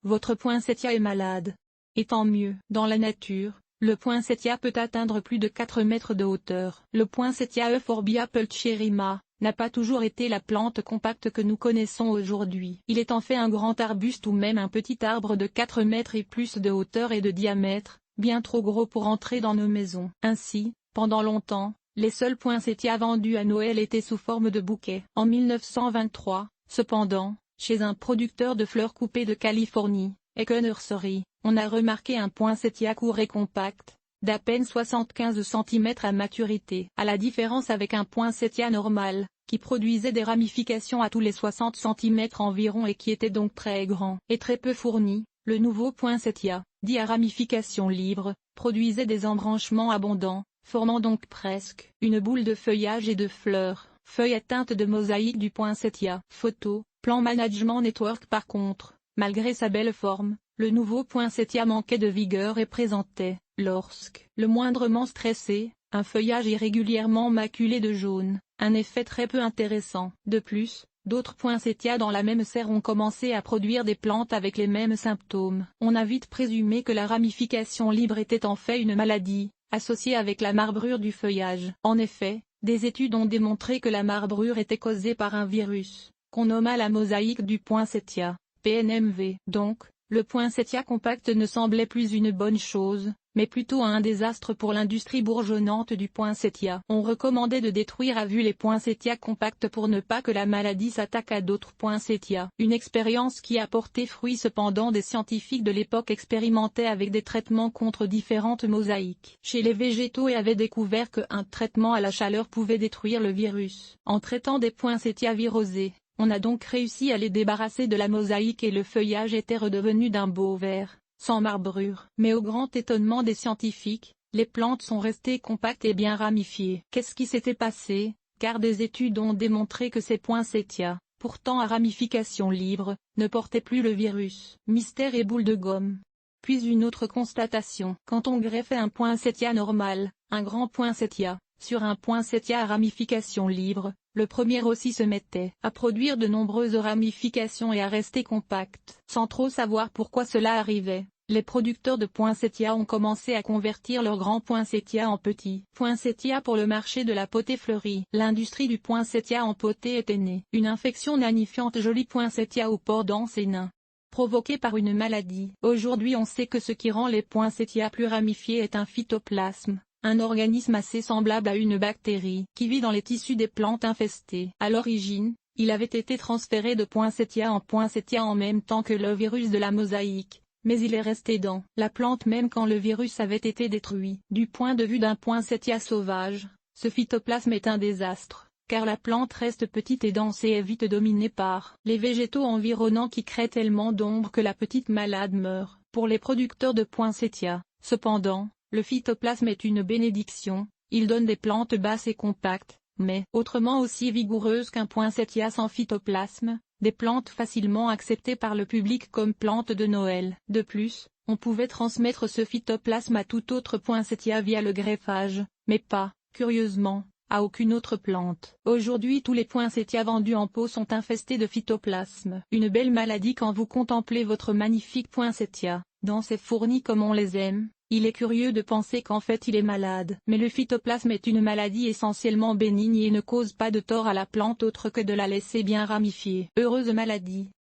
votre poinsettia est malade. Et tant mieux. Dans la nature, le poinsettia peut atteindre plus de 4 mètres de hauteur. Le poinsettia Euphorbia pulcherrima n'a pas toujours été la plante compacte que nous connaissons aujourd'hui. Il est en fait un grand arbuste ou même un petit arbre de 4 mètres et plus de hauteur et de diamètre, bien trop gros pour entrer dans nos maisons. Ainsi, pendant longtemps, les seuls poinsettias vendus à Noël étaient sous forme de bouquets. En 1923, cependant, chez un producteur de fleurs coupées de Californie, Eke Nursery, on a remarqué un poinsettia court et compact, d'à peine 75 cm à maturité. À la différence avec un poinsettia normal, qui produisait des ramifications à tous les 60 cm environ et qui était donc très grand et très peu fourni, le nouveau poinsettia, dit à ramification libre, produisait des embranchements abondants, formant donc presque une boule de feuillage et de fleurs. Feuilles atteintes de mosaïque du poinsettia. Photo, Plant Management Network. Par contre, malgré sa belle forme, le nouveau poinsettia manquait de vigueur et présentait, lorsque le moindrement stressé, un feuillage irrégulièrement maculé de jaune, un effet très peu intéressant. De plus, d'autres poinsettias dans la même serre ont commencé à produire des plantes avec les mêmes symptômes. On a vite présumé que la ramification libre était en fait une maladie, associée avec la marbrure du feuillage. En effet, des études ont démontré que la marbrure était causée par un virus, qu'on nomma la mosaïque du poinsettia, PNMV. Donc, le poinsettia compact ne semblait plus une bonne chose, mais plutôt un désastre pour l'industrie bourgeonnante du poinsettia. On recommandait de détruire à vue les poinsettias compacts pour ne pas que la maladie s'attaque à d'autres poinsettias. Une expérience qui a porté fruit cependant. Des scientifiques de l'époque expérimentaient avec des traitements contre différentes mosaïques chez les végétaux et avaient découvert qu'un traitement à la chaleur pouvait détruire le virus. En traitant des poinsettias virosés, on a donc réussi à les débarrasser de la mosaïque et le feuillage était redevenu d'un beau vert, sans marbrure. Mais au grand étonnement des scientifiques, les plantes sont restées compactes et bien ramifiées. Qu'est-ce qui s'était passé? Car des études ont démontré que ces poinsettias, pourtant à ramification libre, ne portaient plus le virus. Mystère et boule de gomme. Puis une autre constatation. Quand on greffait un poinsettia normal, un grand poinsettia, sur un poinsettia à ramification libre, le premier aussi se mettait à produire de nombreuses ramifications et à rester compact. Sans trop savoir pourquoi cela arrivait, les producteurs de poinsettias ont commencé à convertir leurs grands poinsettias en petits poinsettias pour le marché de la potée fleurie. L'industrie du poinsettia en potée était née. Une infection nanifiante joli poinsettia aux pores denses et nains, provoquée par une maladie. Aujourd'hui on sait que ce qui rend les poinsettias plus ramifiés est un phytoplasme, un organisme assez semblable à une bactérie qui vit dans les tissus des plantes infestées. À l'origine, il avait été transféré de poinsettia en même temps que le virus de la mosaïque, mais il est resté dans la plante même quand le virus avait été détruit. Du point de vue d'un poinsettia sauvage, ce phytoplasme est un désastre, car la plante reste petite et dense et est vite dominée par les végétaux environnants qui créent tellement d'ombre que la petite malade meurt. Pour les producteurs de poinsettia, cependant, le phytoplasme est une bénédiction, il donne des plantes basses et compactes, mais autrement aussi vigoureuses qu'un poinsettia sans phytoplasme, des plantes facilement acceptées par le public comme plantes de Noël. De plus, on pouvait transmettre ce phytoplasme à tout autre poinsettia via le greffage, mais pas, curieusement, à aucune autre plante. Aujourd'hui tous les poinsettias vendus en pot sont infestés de phytoplasme. Une belle maladie quand vous contemplez votre magnifique poinsettia, dense et fourni comme on les aime. Il est curieux de penser qu'en fait il est malade. Mais le phytoplasme est une maladie essentiellement bénigne et ne cause pas de tort à la plante autre que de la laisser bien ramifiée. Heureuse maladie.